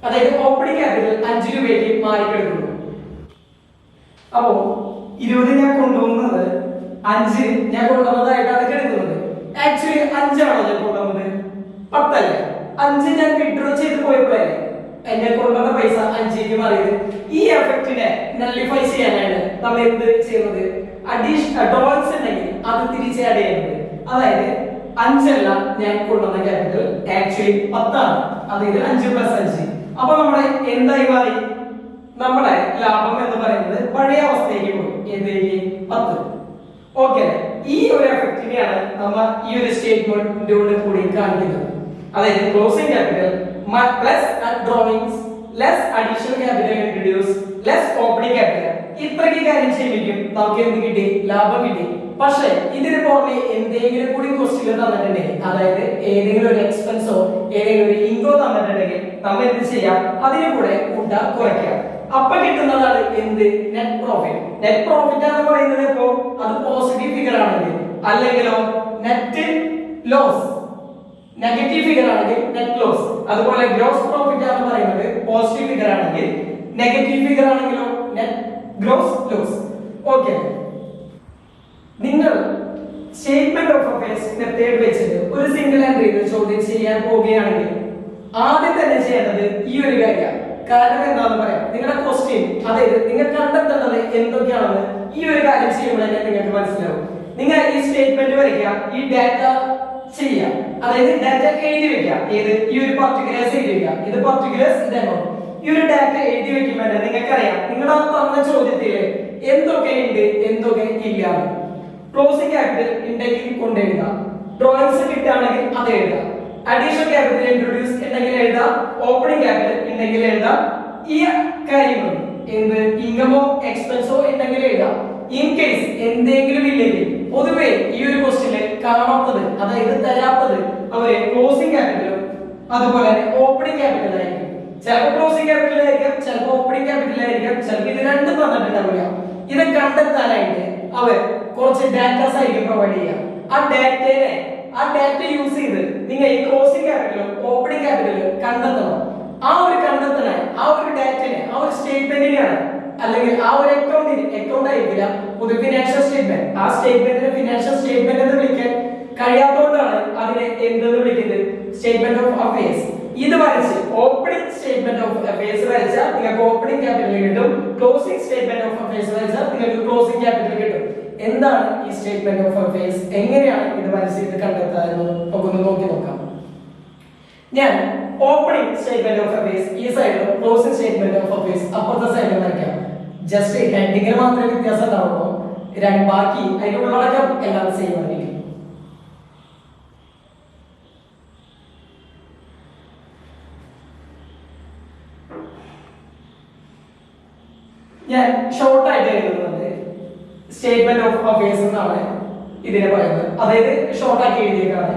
അതായത് ഓപ്പണിംഗ് ക്യാപിറ്റൽ 5 രൂപയ്ക്ക് മാറിക്കെടുക്കുന്നു. അപ്പോ 20 ഞാൻ കൊണ്ടുപോകുന്നത് 5 ഞാൻ കൊണ്ടുവന്നതായിട്ടാണ് കരുതുന്നത്. ആക്ച്വലി 5 ആണോ ഞാൻ കൊണ്ടുവന്നത്? 10 അല്ലേ? 5 ഞാൻ വിഡ്രോ ചെയ്ത് പോയപ്പോഴേ എന്നെ കൊണ്ടുവന്ന പൈസ 5ക്ക് മാറിയത്. ഈ എഫക്റ്റിനെ നള്ളിഫൈ ചെയ്യാനാണ് നമ്മൾ എന്ത് ചെയ്യുന്നത്? അഡീഷണൽ ഡോൾസ് ഉണ്ടെങ്കിൽ അത് തിരിച്ച് ആഡ് ചെയ്യുന്നത്. അതായത് 5 അല്ല ഞാൻ കൊണ്ടുവന്ന ക്യാപിറ്റൽ, ആക്ച്വലി 10 ആണ്. അതായത് 5 പ്ലസ് 5. അപ്പൊ നമ്മുടെ എന്തായി മാറി? നമ്മുടെ ലാഭം എന്ന് പറയുന്നത് പഴയ അവസ്ഥയിലേക്ക് പോയി. എന്തിലേക്ക്? 10. ഓക്കെ, ഈ ഒരു എഫക്റ്റിനെയാണ് നമ്മൾ ഈ ഒരു സ്റ്റേറ്റ്മെന്റിനോട് കൂടി കാണിക്കുന്നത്. അതായത് closing capital plus drawings less additional capital introduce less opening capital. ഇത്രയ്ക്ക് കാര്യം ചെയ്യുമ്പോൾ നമുക്ക് എന്ത് കിട്ടി? ലാഭം കിട്ടി. പക്ഷേ ഇതിന് പുറമെ എന്തെങ്കിലും കൂടി ക്വസ്റ്റ്യൻ തന്നിട്ടുണ്ടെങ്കിൽ, അതായത് ഏതെങ്കിലും ഒരു എക്സ്പെൻസോ ഏതെങ്കിലും ഒരു ഇൻകോ തന്നിട്ടുണ്ടെങ്കിൽ നമ്മൾ എന്ത് ചെയ്യാം? അതിന് കൂടെ കൂട്ട കുറയ്ക്കാം. അപ്പൊ കിട്ടുന്നതാണ് എന്ത്? Net profit. നെറ്റ് പ്രോഫിറ്റ് എന്ന് പറയുന്നത് ഇപ്പോ അത് പോസിറ്റീവ് ഫിഗർ ആണെങ്കിൽ, അല്ലെങ്കിലോ നെറ്റ് ലോസ് നെഗറ്റീവ് ഫിഗർ ആണെങ്കിൽ നെറ്റ് ലോസ്. അതുപോലെ ഗ്രോസ് പ്രോഫിറ്റ് എന്ന് പറയുന്നത് പോസിറ്റീവ് ഫിഗർ ആണെങ്കിൽ, നെഗറ്റീവ് ഫിഗർ ആണെങ്കിലോ നെറ്റ് ഗ്രോസ് ലോസ്. ഓക്കെ, നിങ്ങൾ സ്റ്റേറ്റ്മെന്റ് ഓഫ് അഫയേഴ്സ് മെത്തേഡ് വെച്ചിട്ട് ഒരു സിംഗിൾ എൻട്രി ചോദ്യം ചെയ്യാൻ പോവുകയാണെങ്കിൽ ആദ്യം തന്നെ ചെയ്യേണ്ടത് ഈ ഒരു കാര്യമാണ്. കാരണം എന്താണെന്ന് പറയാം, നിങ്ങളുടെ ക്വസ്റ്റ്യൻ, അതായത് നിങ്ങൾ കണ്ടെത്തേണ്ടത് എന്തൊക്കെയാണെന്ന് ഈ ഒരു കാര്യം ചെയ്യുമ്പോൾ തന്നെ നിങ്ങൾക്ക് മനസ്സിലാവും. നിങ്ങൾ ഈ സ്റ്റേറ്റ്മെന്റ് വരയ്ക്കുക, ഈ ഡാറ്റ ചെയ്യാം, അതായത് ഡാറ്റ എഴുതി വെക്കുക. ഏത്? ഈ ഒരു പർട്ടിക്കുലേഴ്സ് എഴുതി വെക്കുക. ഇത് പർട്ടിക്കുലേഴ്സ്, ഇത് എമൗണ്ട്. ഈ ഒരു ഡാറ്റ എഴുതി വെക്കുമ്പോൾ നിങ്ങൾക്കറിയാം നിങ്ങളുടെ തന്ന ചോദ്യത്തിൽ എന്തൊക്കെ ഉണ്ട് എന്തൊക്കെ ഇല്ല. ക്ലോസിംഗ് ക്യാപിറ്റൽ ഉണ്ടെങ്കിൽ കൊണ്ടെഴുതുക, ഡ്രോയിങ്സ് കിട്ടുകയാണെങ്കിൽ അത് എഴുതുക, അഡീഷണൽ ക്യാപിറ്റൽ ഇൻട്രൊഡ്യൂസ് ഉണ്ടെങ്കിൽ എഴുതാം, ഓപ്പണിംഗ് ക്യാപിറ്റൽ ഉണ്ടെങ്കിൽ എഴുതാം. ഈ കാര്യങ്ങൾ എന്ത് ഇൻകമോ എക്സ്പെൻസോ ഉണ്ടെങ്കിൽ എഴുതാം. ഇൻ കേസ് എന്തെങ്കിലും ഇല്ലെങ്കിൽ പൊതുവെ ഈ ഒരു ക്വസ്റ്റ്യനിൽ കാണാത്തത്, അതായത് തരാത്തത് അവര് ക്ലോസിംഗ് ക്യാപിറ്റലും അതുപോലെ തന്നെ ഓപ്പണിംഗ് ക്യാപിറ്റൽ ആയിരിക്കും. ചിലപ്പോൾ ക്ലോസിംഗ് ക്യാപിറ്റൽ ആയിരിക്കും, ചിലപ്പോൾ ഓപ്പണിംഗ് ക്യാപിറ്റൽ ആയിരിക്കും, ചിലപ്പോൾ ഇത് രണ്ടും തന്നിട്ടുണ്ടാവില്ല. ഇത് കണ്ടെത്താനായിട്ട് അവർ കുറച്ച് ഡാറ്റാസ് ആയിരിക്കും പ്രൊവൈഡ് ചെയ്യുക. ആ ഡാറ്റ യൂസ് ചെയ്ത് നിങ്ങൾ ഈ ക്ലോസിംഗ് ക്യാപിറ്റലും ഓപ്പണിംഗ് ക്യാപിറ്റലും കണ്ടെത്തണം. ആ ഒരു കണ്ടെത്തനായി ആ ഒരു ഡാറ്റനെ, ആ ഒരു സ്റ്റേറ്റ്മെന്റിനെയാണ്, അല്ലെങ്കിൽ ആ ഒരു അക്കൗണ്ട് ആയിരിക്കില്ല പൊതു ഫിനാൻഷ്യൽ സ്റ്റേറ്റ്മെന്റ്. ആ സ്റ്റേറ്റ്മെന്റിനെ ഫിനാൻഷ്യൽ സ്റ്റേറ്റ്മെന്റ് എന്ന് വിളിക്കാൻ കഴിയാത്തതുകൊണ്ടാണ് അതിനെ എന്തെന്ന് വിളിക്കുന്നത്? Statement of affairs. ഇത് വരച്ച് ഓപ്പണിംഗ് സ്റ്റേറ്റ്മെന്റ് ഓഫ് അഫയേഴ്സ് വരച്ചാൽ നിങ്ങൾക്ക് ഓപ്പണിംഗ് ക്യാപിറ്റൽ കിട്ടും, ക്ലോസിംഗ് സ്റ്റേറ്റ്മെന്റ് ഓഫ് അഫയേഴ്സ് വരച്ചാൽ നിങ്ങൾക്ക് ക്ലോസിംഗ് ക്യാപിറ്റൽ കിട്ടും. എന്താണ് ഈ സ്റ്റേറ്റ്മെന്റ് ഓഫ് അഫയേഴ്സ്? എങ്ങനെയാണ് ഇത് വരച്ച് കണ്ടെത്താമെന്ന് നമുക്കൊന്ന് നോക്കി നോക്കാം. ഞാൻ ഓപ്പണിംഗ് സ്റ്റേറ്റ്മെന്റ് ഓഫ് അഫയേഴ്സ് ഈ സൈഡിലും ക്ലോസിംഗ് സ്റ്റേറ്റ്മെന്റ് ഓഫ് അഫയേഴ്സ് അപ്പുറത്തെ സൈഡിലും വരയ്ക്കാം. ജസ്റ്റ് ഹെഡിങ്ങിന് മാത്രമേ വ്യത്യാസം ഉണ്ടാവുള്ളൂ, ബാക്കി അതിന്റെ ഉള്ളടക്കം എല്ലാം സെയിം ആയിരിക്കും. ഞാൻ ഷോർട്ട് ആയിട്ട് എഴുതുന്നത് സ്റ്റേറ്റ്മെന്റ് ഓഫ് അഫയേഴ്സ് എന്നാണ് ഇതിനെ പറയുന്നത്, അതായത് ഷോർട്ട് ആക്കി എഴുതിയേക്കാണ്.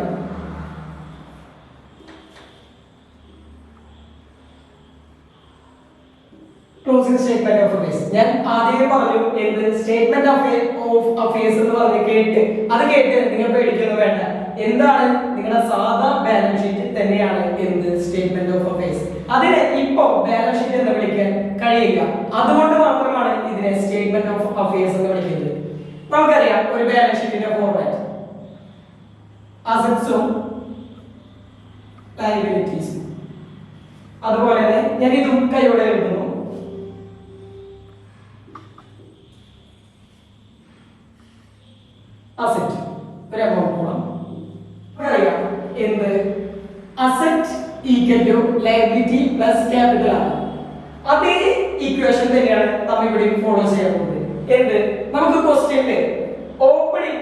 ക്ലോസിംഗ് സ്റ്റേറ്റ്മെന്റ് ഓഫ് അഫയേഴ്സ് ഞാൻ ആദ്യമേ പറഞ്ഞു. എന്ത്? സ്റ്റേറ്റ്മെന്റ് ഓഫ് അഫയേഴ്സ് എന്ന് പറഞ്ഞ് കേട്ട് നിങ്ങൾ പേടിക്കൊന്നും വേണ്ട. എന്താണ്? നിങ്ങളുടെ സാധാ ബാലൻസ് ഷീറ്റ് തന്നെയാണ് എന്ത്? Statement of affairs. അതിനെ ഇപ്പോ ബാലൻസ് ഷീറ്റ് എന്ന് വിളിക്കാൻ കഴിയില്ല. അതുകൊണ്ട് മാത്രമാണ് ഇതിനെ സ്റ്റേറ്റ്മെന്റ് ഓഫ് അഫയേഴ്സ് എന്ന് വിളിക്കുന്നത്. നമുക്കറിയാം ഒരു ബാലൻസ് ഷീറ്റിന്റെ ഫോർമാറ്റ് അസറ്റ്സും ലയബിലിറ്റീസും. അതുപോലെ തന്നെ ഞാൻ ഇതും കൈയോടെ എഴുതുന്നു. അസറ്റ് ഒരു എമൗണ്ട് പോകണം. അറിയാം എന്ത് asset equal to liability plus capital ആണ്. അതേ ഇക്വേഷൻ തന്നെയാണ് നമ്മൾ ഇവിടെ ഫോളോ ചെയ്യാൻ പോകുന്നത്. എന്ത് നമുക്ക് ക്വസ്റ്റ്യനില് ഓപ്പണിംഗ്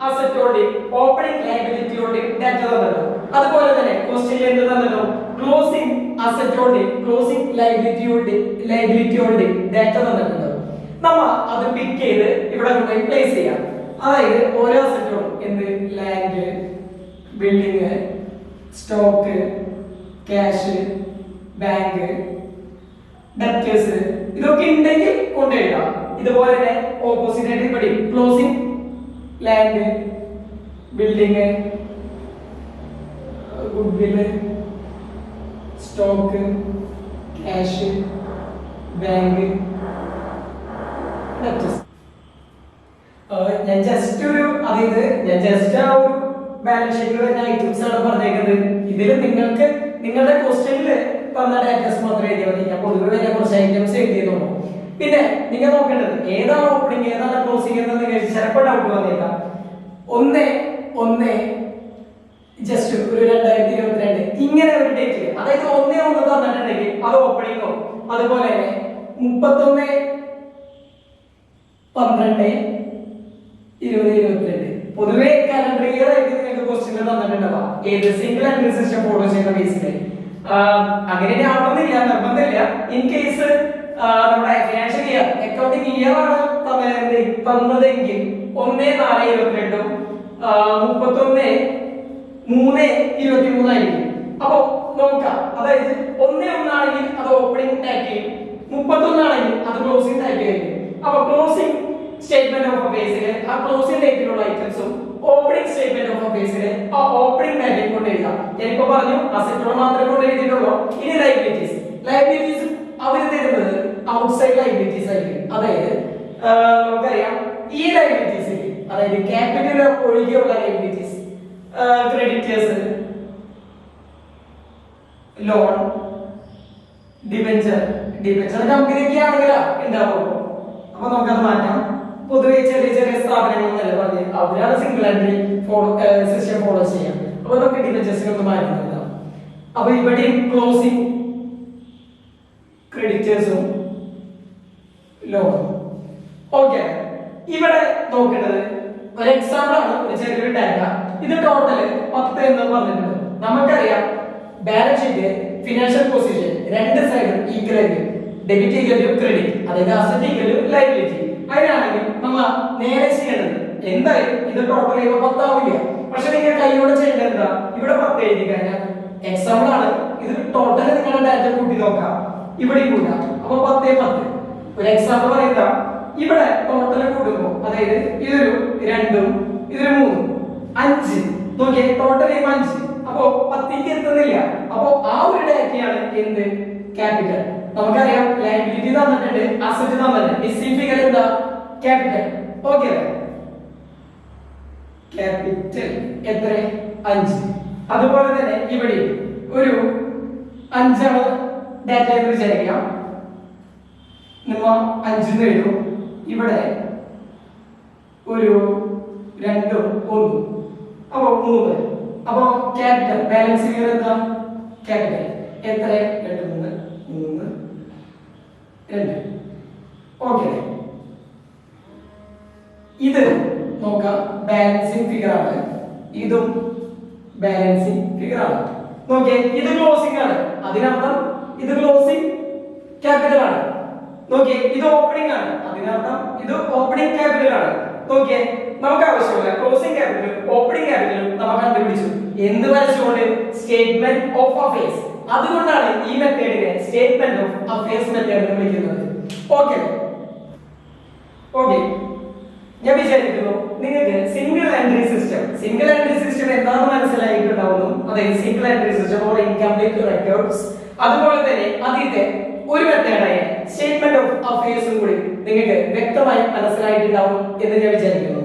അസറ്റോടെയും ഓപ്പണിംഗ് ലയബിലിറ്റിയോടെയും ഡാറ്റ തന്നല്ലോ. അതുപോലെ തന്നെ ക്വസ്റ്റ്യനിൽ എന്ത് തന്നല്ലോ, ക്ലോസിംഗ് അസറ്റോടെയും ക്ലോസിംഗ് ലയബിലിറ്റിയോടെയും ഡാറ്റ തന്നിട്ടുണ്ട്. നമ്മ അത് പിക്ക് ചെയ്ത് ഇവിടെ കൊണ്ടുപോയി പ്ലേസ് ചെയ്യാം. അതായത് ഓരോ അസറ്റോടും എന്ത് land, building, stock, cash, bank, debtors ഇതൊക്കെ ഉണ്ടെങ്കിൽ കൊണ്ടുപോയിടാം. ഇതുപോലെ തന്നെ ഓപ്പോസിറ്റ് ആയിട്ട് ഇവിടെ closing land, building, ഗുഡ്വില്, stock, cash, bank, debtors. ഞാൻ ജസ്റ്റ് ആ ഒരു ബാലൻസ് ഷീറ്റിൽ വരുന്ന ഐറ്റംസ് ആണ് പറഞ്ഞേക്കുന്നത്. ഇതിൽ നിങ്ങൾക്ക് നിങ്ങളുടെ ക്വസ്റ്റ്യനില് തന്ന ഡാറ്റാസ് മാത്രമേ എഴുതിയാൽ മതി. ഞാൻ പൊതുവെ വരെ കുറച്ച് ഐറ്റംസ് എഴുതിയെന്നുള്ളൂ. പിന്നെ നിങ്ങൾ നോക്കേണ്ടത് ഏതാണ് ഓപ്പണിംഗ് ഏതാണ് ക്ലോസിംഗ് എന്ന് നിങ്ങൾക്ക് ചിലപ്പോൾ ഡൗട്ട് വന്നേക്കാം. ഒന്ന് ജസ്റ്റ് ഒരു 2022 ഇങ്ങനെ ഒരു ഡേറ്റ്, അതായത് 1/1 തന്നിട്ടുണ്ടെങ്കിൽ അത് ഓപ്പണിംഗോ, അതുപോലെ തന്നെ 31/12/2022 പൊതുവെ കലണ്ടർ ഇയർ ആയിട്ട് നിങ്ങൾക്ക് ക്വസ്റ്റ്യൻ തന്നിട്ടുണ്ടാവാം. ഏത് സിംഗിൾ എൻട്രി സിസ്റ്റം ഫോളോ ചെയ്യുന്ന ബേസിൽ അങ്ങനെ ആവണമെന്നില്ല, നിർബന്ധമില്ല. ഇൻ കേസ് നമ്മുടെ ഫിനാൻഷ്യൽ ഇയർ അക്കൗണ്ടിംഗ് ഇയർ ആണ് തന്നതെങ്കിൽ 1/4/22 31/3/23 ആയിരിക്കും. അപ്പൊ നോക്കാം, അതായത് 1/1 ആണെങ്കിൽ അത് ഓപ്പണിംഗ് ഡാറ്റയും 31 ആണെങ്കിൽ അത് ക്ലോസിംഗ് ഡാറ്റയായിരിക്കും. അപ്പൊ ക്ലോസിംഗ് സ്റ്റേറ്റ്മെന്റ് ഓഫ് അഫയേഴ്സിലെ ആ ക്ലോസിംഗ് ഡേറ്റിലുള്ള ഐറ്റംസും ഓപ്പണിംഗ് സ്റ്റേറ്റ്മെന്റ് ഓഫ് അഫയേഴ്സിലെ ആ ഓപ്പണിംഗ് ഡാറ്റയും കൊണ്ട് എഴുതാം. ഞാനിപ്പോ പറഞ്ഞു അസറ്റുകൾ മാത്രമേ കൊണ്ട് എഴുതിയിട്ടുള്ളൂ. ഇനി ലയബിലിറ്റീസ് അവര് തരുന്നത് ഔട്ട്സൈഡ് ലയബിലിറ്റീസ് ആയിരിക്കും. അതായത് നമുക്കറിയാം ഈ ലയബിലിറ്റീസ്, അതായത് ക്യാപിറ്റൽ ഒഴികെയുള്ള ലയബിലിറ്റീസ്, ക്രെഡിറ്റേഴ്സ്, ലോൺ, ഡിബെഞ്ചർ കമ്പനിയൊക്കെ ആണെങ്കിലാ ഉണ്ടാവുള്ളൂ. അപ്പൊ നമുക്കത് മാറ്റാം. പൊതുവെ ചെറിയ ചെറിയ സ്ഥാപനങ്ങളെന്നല്ല പറഞ്ഞ് അവരാണ് സിംഗിൾ എൻട്രി സിസ്റ്റം ഫോളോ ചെയ്യാം. അപ്പൊ നമുക്ക് ഡിബെഞ്ചേഴ്സിനൊക്കെ മാറ്റുന്നില്ല. അപ്പൊ ഇവിടെയും ക്ലോസിംഗ് ക്രെഡിറ്റേഴ്സും ലോണും. ഓക്കെ, ഇവിടെ നോക്കേണ്ടത് ഒരു എക്സാമ്പിൾ ആണ്, ഒരു ചെറിയൊരു ഡാറ്റ. ഇത് ടോട്ടൽ 10 എന്ന് പറഞ്ഞിട്ടുണ്ട്. നമുക്കറിയാം ബാലൻസ് ഷീറ്റ് ഫിനാൻഷ്യൽ പൊസിഷൻ രണ്ട് സൈഡും ഈക്വൽ ആയിരിക്കും. ഡെബിറ്റ് ഈക്വൽ ടു ക്രെഡിറ്റ്, അതായത് അസറ്റ് ഈക്വൽ ടു ലയബിലിറ്റി. അതിനാണെങ്കിൽ നമ്മൾ നേരെ ചെയ്യേണ്ടത് എന്തായാലും ഇത് ടോട്ടൽ ചെയ്യുമ്പോൾ 10 ആവില്ല. പക്ഷെ നിങ്ങൾ കൈയോടെ ചെയ്യേണ്ടത് എന്താ, ഇവിടെ 10 എഴുതി കഴിഞ്ഞാൽ എക്സാമ്പിൾ ആണ്. ഇത് ടോട്ടൽ നിങ്ങളുടെ ഡാറ്റ കൂട്ടി നോക്കാം, ഇവിടെ കൂട്ടാം. അപ്പൊ 10 ഒരു എക്സാമ്പിൾ പറയുക. ഇവിടെ ടോട്ടൽ കൂടുമ്പോൾ, അതായത് ഇതൊരു 2ഉം ഇതൊരു 3ഉം 5 നോക്കിയേ, ടോട്ടൽ 5. അപ്പോ 10ക്ക് എത്തുന്നില്ല. അപ്പോ ആ ഒരു ഡാറ്റയാണ് എന്ത് ക്യാപിറ്റൽ. നമുക്കറിയാം ലയബിലിറ്റി തന്നിട്ടുണ്ട്, അസറ്റ് തന്നിട്ടുണ്ട്. മിസ്സിംഗ് ഫിഗർ എന്താ ക്യാപിറ്റൽ. ഓക്കെ, ക്യാപിറ്റൽ എത്ര 5. അതുപോലെ തന്നെ ഇവിടെ ഒരു 5 ആണ് ഡാറ്റ എന്ന് വിചാരിക്കാം. നമ്മ 5 എഴുതും. ഇവിടെ ഒരു 2ഉം 1ഉം അപ്പൊ 3. അപ്പൊ ക്യാപിറ്റൽ ബാലൻസ് ഫിഗർ എന്താ ക്യാപിറ്റൽ എത്ര 2 3 3 2. ഓക്കെ, ഇത് നോക്കാം ബാലൻസിംഗ് ഫിഗർ ആണ്. ഇതും ബാലൻസിംഗ് ഫിഗർ ആണ്. നോക്കിയേ, ഇത് ക്ലോസിംഗ് ആണ്. അതിനർത്ഥം ഇത് ക്ലോസിംഗ് ക്യാപിറ്റൽ ആണ്. നോക്കിയേ, ഇത് ഓപ്പണിംഗ് ആണ്. അതിനർത്ഥം ഇത് ഓപ്പണിംഗ് ക്യാപിറ്റൽ ആണ്. നോക്കിയേ, നമുക്ക് ആവശ്യമുള്ള ക്ലോസിംഗ് ക്യാപിറ്റലും ഓപ്പണിംഗ് ക്യാപിറ്റലും നമ്മൾ കണ്ടുപിടിച്ചു. എന്ത് വരച്ചുകൊണ്ട് സ്റ്റേറ്റ്മെന്റ് ഓഫ് അഫയേഴ്സ്. അതുകൊണ്ടാണ് ഈ മെത്തേഡിനെ സ്റ്റേറ്റ്മെന്റ് ഓഫ് അഫയേഴ്സ് മെത്തേഡ് എന്ന് വിളിക്കുന്നത്. ഓക്കെ, ഞാൻ വിചാരിക്കുന്നു നിങ്ങൾക്ക് സിംഗിൾ എൻട്രി സിസ്റ്റം എന്താണെന്ന് മനസ്സിലായിട്ടുണ്ടാവുന്നു. അതായത് single entry system or incomplete records, അതുപോലെ തന്നെ അതിന്റെ ഒരു മെത്തേഡായ സ്റ്റേറ്റ്മെന്റ് ഓഫ് അഫയേഴ്സും കൂടി നിങ്ങൾക്ക് വ്യക്തമായി മനസ്സിലായിട്ടുണ്ടാവും എന്ന് ഞാൻ വിചാരിക്കുന്നു.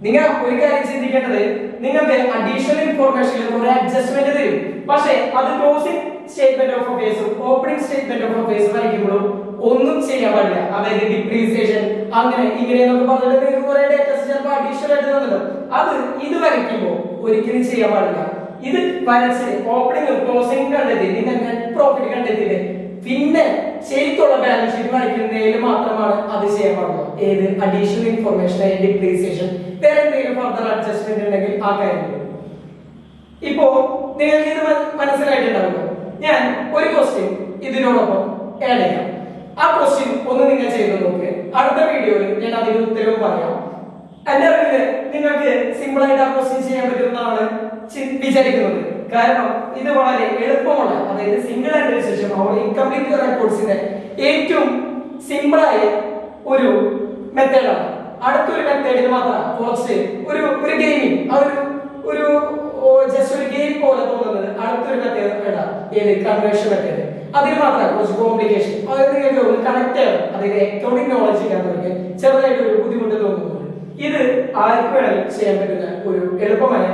നിങ്ങൾ ഒരു കാര്യം ചിന്തിക്കേണ്ടത്, നിങ്ങൾക്ക് അഡീഷണൽ ഇൻഫോർമേഷനിൽ ഒരു അഡ്ജസ്റ്റ്മെന്റ് തരും. പക്ഷേ അത് ക്ലോസിംഗ് സ്റ്റേറ്റ്മെന്റ് ഓഫ് അഫയേഴ്സും ഓപ്പണിംഗ് സ്റ്റേറ്റ്മെന്റ് ഓഫ് അഫയേഴ്സ് വരയ്ക്കുമ്പോഴും ഒന്നും ചെയ്യാൻ പാടില്ല. അതായത് ഡിപ്രീസിയേഷൻ അങ്ങനെ ഇങ്ങനെ എന്നൊക്കെ പറഞ്ഞിട്ട് നിങ്ങൾക്ക് കുറെ ഡേറ്റാസ് ചിലപ്പോൾ അഡീഷണൽ ആയിട്ട് തന്നിട്ടും അത് ഇത് വരയ്ക്കുമ്പോൾ ഒരിക്കലും ചെയ്യാൻ പാടില്ല. ഇത് വരച്ച് ഓപ്പണിംഗും ക്ലോസിംഗും കണ്ടെത്തി നിങ്ങൾ നെറ്റ് പ്രോഫിറ്റ് കണ്ടെത്തിയില്ലേ, പിന്നെ ശരിക്കുള്ള ബാലൻസ് ഷീറ്റ് വരയ്ക്കുന്നതിൽ മാത്രമാണ് അത് ചെയ്യാൻ പാടുള്ളൂ. ഏത് അഡീഷണൽ ഇൻഫർമേഷൻ ഡിപ്രീസിയേഷൻ വേറെ എന്തെങ്കിലും ഫർദർ അഡ്ജസ്റ്റ്മെന്റ് ഉണ്ടെങ്കിൽ ആ കാര്യങ്ങൾ. ഇപ്പോ നിങ്ങൾക്ക് ഇത് മനസ്സിലായിട്ടുണ്ടാവുമല്ലോ. ഞാൻ ഒരു ക്വസ്റ്റ്യൻ ഇതിനോടൊപ്പം ആഡ് ചെയ്യാം. ആ ക്വസ്റ്റ്യൻ ഒന്ന് നിങ്ങൾ ചെയ്ത് നോക്ക്. അടുത്ത വീഡിയോയിൽ ഞാൻ അതിന്റെ ഉത്തരവും പറയാം. എന്റെ അറിവില് നിങ്ങൾക്ക് സിമ്പിൾ ആയിട്ട് ആ ക്വസ്റ്റ്യൻ ചെയ്യാൻ പറ്റുമെന്നാണ് വിചാരിക്കുന്നത്. കാരണം ഇത് വളരെ എളുപ്പമുള്ള, അതായത് സിംഗിൾ എൻട്രി സിസ്റ്റം ഇൻകംപ്ലീറ്റ് റെക്കോർഡ്സിന്റെ ഏറ്റവും സിമ്പിൾ ആയ ഒരു മെത്തേഡാണ്. അടുത്തൊരു മെത്തേഡിൽ മാത്രം കുറച്ച് ഒരു ഗെയിമിംഗ് ഒരു ജസ്റ്റ് ഒരു ഗെയിം പോലെ തോന്നുന്നത് അടുത്തൊരു മെത്തേഡ് ഏത് കൺവേർഷൻ മെത്തേഡ്. അതിന് മാത്രം കുറച്ച് കോംപ്ലിക്കേഷൻ, അതായത് നിങ്ങൾക്ക് ഒന്ന് കണക്ട് ചെയ്യണം. അതായത് അക്കൗണ്ടിംഗ് നോളജ് ഇല്ലാത്തവർക്ക് ചെറുതായിട്ട് ഒരു ബുദ്ധിമുട്ട് തോന്നുന്നുണ്ട്. ഇത് ആർക്ക് വേണമെങ്കിലും ചെയ്യാൻ പറ്റുന്ന ഒരു എളുപ്പമായ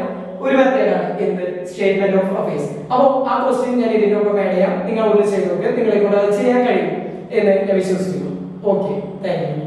ഒരു മെത്തേഡാണ് എന്ത് സ്റ്റേറ്റ്മെന്റ് ഓഫ് അഫയേഴ്സ്. അപ്പോൾ ആ ക്വസ്റ്റ്യൻ ഞാൻ ഇതിനൊപ്പം ആഡ് ചെയ്യാം. നിങ്ങൾ ഒന്ന് ചെയ്ത് നോക്കുക, നിങ്ങളെ കൊണ്ട് അത് ചെയ്യാൻ കഴിയും എന്ന് ഞാൻ വിശ്വസിക്കുന്നു. Okay, thank you.